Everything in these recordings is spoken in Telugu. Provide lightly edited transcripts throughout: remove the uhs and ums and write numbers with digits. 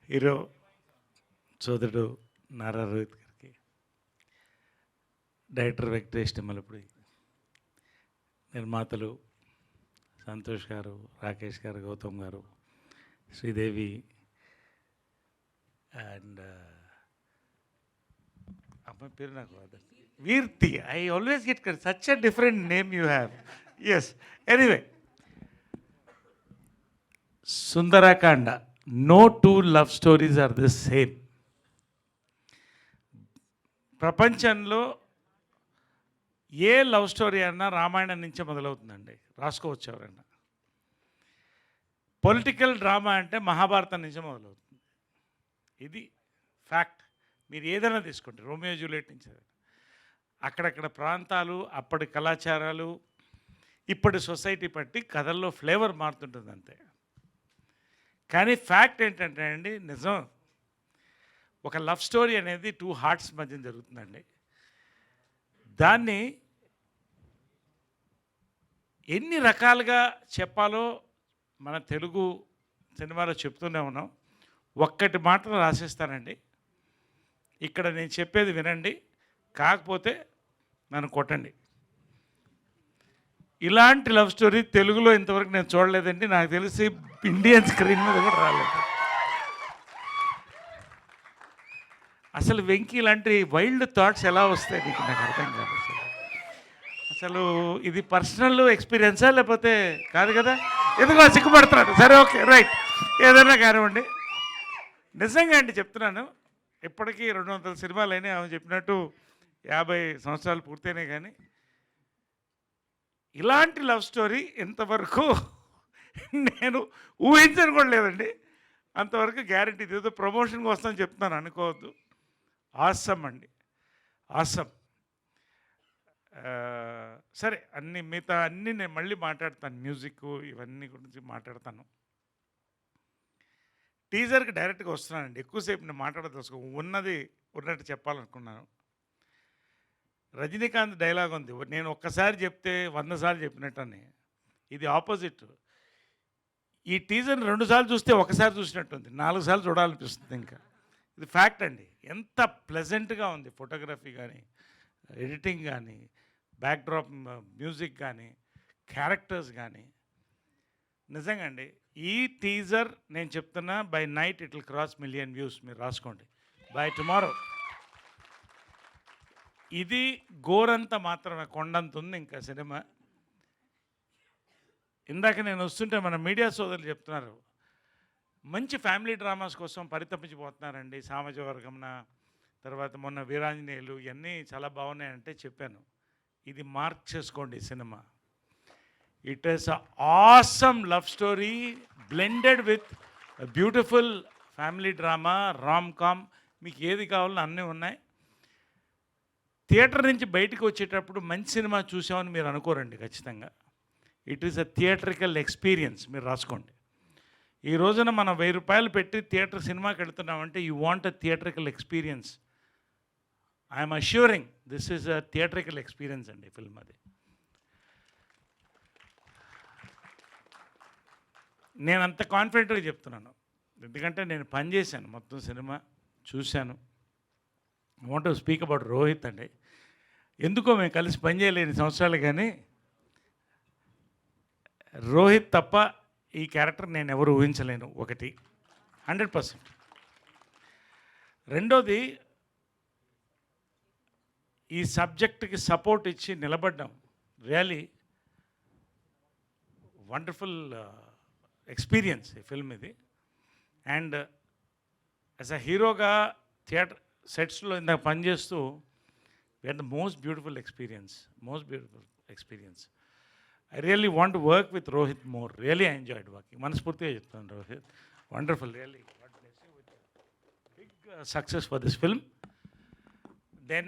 హీరో సోదరుడు నారా రోహిత్ గారికి, డైరెక్టర్ వెంకటేష్ నిమ్మలపూడి, నిర్మాతలు సంతోష్ గారు, రాకేష్ గారు, గౌతమ్ గారు, శ్రీదేవి అండ్ అమ్మాయి పేరు నాకు Veerthi. I always get such a different name you have. Yes, anyway, Sundarakanda. No two love stories are the same. ప్రపంచంలో ఏ లవ్ స్టోరీ అన్నా రామాయణం నుంచే మొదలవుతుందండి, రాసుకోవచ్చు ఎవరన్నా. పొలిటికల్ డ్రామా అంటే మహాభారతం నుంచే మొదలవుతుంది. ఇది ఫ్యాక్ట్. మీరు ఏదైనా తీసుకోండి, రోమియో జూలియట్ నుంచి అక్కడక్కడ ప్రాంతాలు, అప్పటి కళాచారాలు, ఇప్పటి సొసైటీ బట్టి కథల్లో ఫ్లేవర్ మారుతుంటుంది అంతే. కానీ ఫ్యాక్ట్ ఏంటంటే అండి, నిజం, ఒక లవ్ స్టోరీ అనేది టూ హార్ట్స్ మధ్య జరుగుతుందండి. దాన్ని ఎన్ని రకాలుగా చెప్పాలో మన తెలుగు సినిమాలో చెప్తూనే ఉన్నాం. ఒక్కటి మాత్రం రాసిస్తానండి, ఇక్కడ నేను చెప్పేది వినండి, కాకపోతే నన్ను కొట్టండి. ఇలాంటి లవ్ స్టోరీ తెలుగులో ఇంతవరకు నేను చూడలేదండి. నాకు తెలిసి ఇండియన్ స్క్రీన్ మీద కూడా రాలేదు. అసలు వెంకీ లాంటి వైల్డ్ థాట్స్ ఎలా వస్తాయి నీకు, నాకు అర్థం కాదు. అసలు ఇది పర్సనల్ ఎక్స్పీరియన్సా లేకపోతే కాదు కదా? ఎందుకో సిగ్గుపడుతున్నాడు. సరే, ఓకే, రైట్, ఏదైనా కానివ్వండి. నిజంగా అండి చెప్తున్నాను, ఇప్పటికీ 200 సినిమాలు అయినాయి. ఆమె చెప్పినట్టు 50 సంవత్సరాలు పూర్తయినాయి. కానీ ఇలాంటి లవ్ స్టోరీ ఇంతవరకు నేను ఊహించను కూడా లేదండి. అంతవరకు గ్యారంటీ. ఏదో ప్రమోషన్కి వస్తాను చెప్తున్నాను, అనుకోవద్దు. ఆసమ్ అండి, ఆసమ్. సరే, మిగతా అన్నీ నేను మళ్ళీ మాట్లాడతాను. మ్యూజిక్ ఇవన్నీ గురించి మాట్లాడతాను. టీజర్కి డైరెక్ట్గా వస్తున్నానండి. ఎక్కువసేపు నేను మాట్లాడదలుచుకో, ఉన్నట్టు చెప్పాలనుకున్నాను. రజనీకాంత్ డైలాగ్ ఉంది, నేను ఒక్కసారి చెప్తే 100 సార్లు చెప్పినట్టని. ఇది ఆపోజిట్. ఈ టీజర్ని 2 సార్లు చూస్తే ఒకసారి చూసినట్టుంది, 4 సార్లు చూడాలనిపిస్తుంది. ఇంకా ఇది ఫ్యాక్ట్ అండి. ఎంత ప్లెజెంట్గా ఉంది ఫోటోగ్రఫీ కానీ, ఎడిటింగ్ కానీ, బ్యాక్డ్రాప్ మ్యూజిక్ కానీ, క్యారెక్టర్స్ కానీ. నిజంగా అండి, ఈ టీజర్ నేను చెప్తున్నా, by night it will cross 1 million views. మీరు రాసుకోండి, బై టుమారో. ఇది గోరంత మాత్రమే, కొండంత ఉంది ఇంకా సినిమా. ఇందాక నేను వస్తుంటే మన మీడియా సోదరులు చెప్తున్నారు, మంచి ఫ్యామిలీ డ్రామాస్ కోసం పరితపించిపోతున్నారండి. సామాజిక వర్గంన, తర్వాత మొన్న వీరాంజనేయులు, ఇవన్నీ చాలా బాగున్నాయంటే చెప్పాను, ఇది మార్క్ చేసుకోండి cinema. It is a awesome love story blended with beautiful family drama, rom com. మీకు ఏది కావాలో అన్నీ ఉన్నాయి. థియేటర్ నుంచి బయటకు వచ్చేటప్పుడు మంచి సినిమా చూసామని మీరు అనుకోరండి ఖచ్చితంగా. It is a theatrical experience. మీరు రాసుకోండి. ఈ రోజున మనం 1000 రూపాయలు పెట్టి థియేటర్ సినిమాకి వెళ్తున్నామంటే you want a theatrical experience. I'm assuring this is a theatrical experience అండి ఫిల్మ్. అది నేను అంత కాన్ఫిడెంట్గా చెప్తున్నాను, ఎందుకంటే నేను పనిచేశాను, మొత్తం సినిమా చూశాను. I want to speak about Rohit అండి. ఎందుకో మేము కలిసి పనిచేయలేని సంవత్సరాలు, కానీ రోహిత్ తప్ప ఈ క్యారెక్టర్ నేను ఎవరు ఊహించలేను. ఒకటి 100%. రెండోది, ఈ సబ్జెక్ట్కి సపోర్ట్ ఇచ్చి నిలబడ్డాం. రియలీ వండర్ఫుల్ ఎక్స్పీరియన్స్ ఈ ఫిల్మ్ ఇది. అండ్ యాజ్ అ హీరోగా థియేటర్ సెట్స్లో ఇందాక పనిచేస్తూ we had the most beautiful experience. I really want to work with Rohit more. Really I enjoyed working. మనస్ఫూర్తిగా చెప్తాను, Rohit wonderful, really God bless you with a big success for this film. Then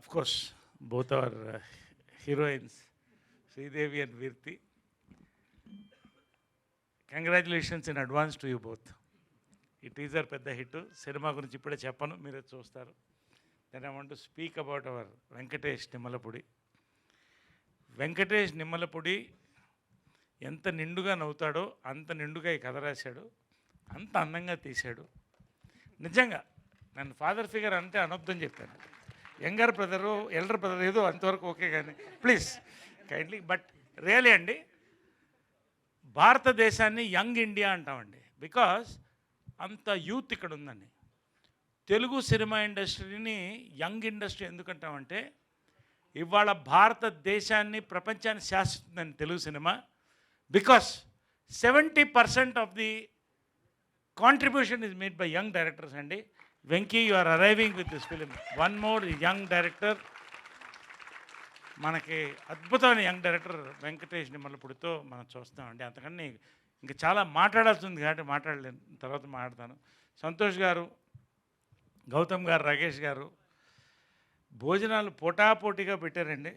of course both our heroines, Sridevi and Virti. Congratulations in advance to you both. ఈ టీజర్ పెద్ద హిట్. సినిమా గురించి ఇప్పుడే చెప్పను, మీరే చూస్తారు. Then I want to speak about our Venkatesh Nimmalapudi. Venkatesh Nimmalapudi ఎంత నిండుగా నవ్వుతాడో అంత నిండుగా ఈ కథ రాశాడు, అంత అందంగా తీశాడు. నిజంగా నన్ను ఫాదర్ ఫిగర్ అంటే అనొద్దని చెప్పాను. యంగర్ బ్రదరు, ఎల్డర్ బ్రదర్ ఏదో అంతవరకు ఓకే, కానీ ప్లీజ్ కైండ్లీ. బట్ రియలీ అండి, భారతదేశాన్ని యంగ్ ఇండియా అంటామండి. బికాజ్ అంత యూత్ ఇక్కడ ఉందండి. తెలుగు సినిమా ఇండస్ట్రీని యంగ్ ఇండస్ట్రీ ఎందుకంటామంటే, ఇవాళ భారతదేశాన్ని ప్రపంచాన్ని శాసిస్తుందండి Telugu cinema. Because 70% of the contribution is made by young directors అండి. Venky, you are arriving with this film. One more young director, మనకి అద్భుతమైన యంగ్ డైరెక్టర్ వెంకటేష్ నిమ్మలపూడితో మనం చూస్తామండి. అంతకన్నా ఇంకా చాలా మాట్లాడాల్సి ఉంది కాబట్టి మాట్లాడలేను, తర్వాత మాట్లాడతాను. సంతోష్ గారు, గౌతమ్ గారు, రాకేష్ గారు భోజనాలు పోటాపోటీగా పెట్టారండి.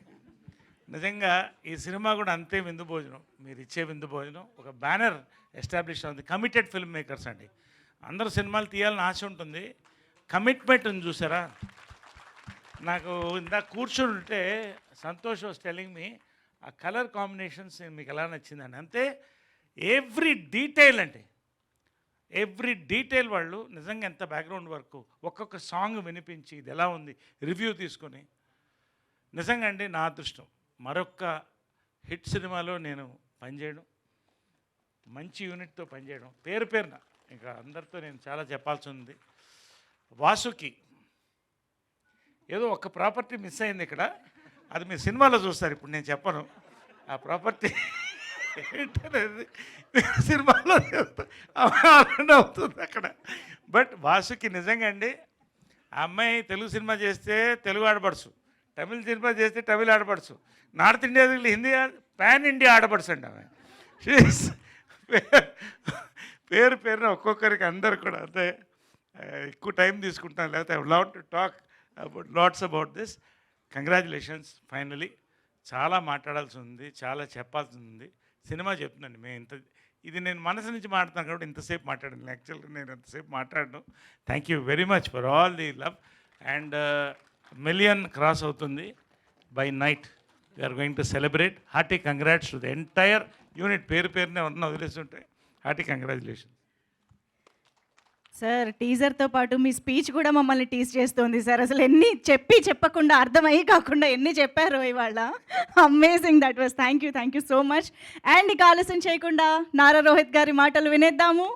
నిజంగా ఈ సినిమా కూడా అంతే విందు భోజనం, మీరు ఇచ్చే విందు భోజనం. ఒక బ్యానర్ ఎస్టాబ్లిష్ అవుతుంది, కమిటెడ్ ఫిల్మ్ మేకర్స్ అండి. అందరూ సినిమాలు తీయాలని ఆశ ఉంటుంది, కమిట్మెంట్ ఉంది చూసారా. నాకు ఇందాక కూర్చుని ఉంటే సంతోష్ వాస్ టెల్లింగ్ మీ ఆ కలర్ కాంబినేషన్స్ మీకు ఎలా నచ్చిందని. అంతే ఎవ్రీ డీటెయిల్ అంటే ఎవ్రీ డీటెయిల్ వాళ్ళు నిజంగా ఎంత బ్యాక్గ్రౌండ్ వర్క్, ఒక్కొక్క సాంగ్ వినిపించి ఇది ఎలా ఉంది రివ్యూ తీసుకొని. నిజంగా అండి నా అదృష్టం మరొక్క హిట్ సినిమాలో నేను పనిచేయడం, మంచి యూనిట్తో పనిచేయడం. పేరు పేరున ఇంకా అందరితో నేను చాలా చెప్పాల్సి ఉంది. వాసుకి ఏదో ఒక ప్రాపర్టీ మిస్ అయింది ఇక్కడ, అది మీ సినిమాలో చూస్తారు, ఇప్పుడు నేను చెప్పను ఆ ప్రాపర్టీ ఏంటనేది. సినిమాలో అవుతుంది అక్కడ. బట్ వాసుకి నిజంగా అండి, ఆ అమ్మాయి తెలుగు సినిమా చేస్తే తెలుగు ఆడపడుచు, తమిళ సినిమా చేస్తే తమిళ ఆడపడుచు, north India Hindi pan India ఆడపడుచు అండి ఆమె. పేరు పేరున ఒక్కొక్కరికి అందరు కూడా అంతే. ఎక్కువ టైం తీసుకుంటాను, లేకపోతే I love to talk about LADS about this. Congratulations finally. చాలా మాట్లాడాల్సి ఉంది, చాలా చెప్పాల్సి ఉంది. సినిమా చెప్తున్నాను మేము ఇది నేను మనసు నుంచి మాట్లాడుతాను కాబట్టి ఇంతసేపు మాట్లాడాను. యాక్చువల్గా నేను ఎంతసేపు మాట్లాడను. Thank you very much for all the love. And million cross అవుతుంది by night. We're going to celebrate. Hearty congrats to the entire unit. పేరు పేరునే ఉన్న వదిలేస్తుంటాయి. Hearty congratulation. సార్, టీజర్తో పాటు మీ స్పీచ్ కూడా మమ్మల్ని టీజ్ చేస్తుంది సార్. అసలు ఎన్ని చెప్పకుండా అర్థమయ్యి కాకుండా ఎన్ని చెప్పారో ఇవాళ. Amazing, that was. Thank you so much. And ఇక ఆలస్యం చేయకుండా నారా రోహిత్ గారి మాటలు వినేద్దాము.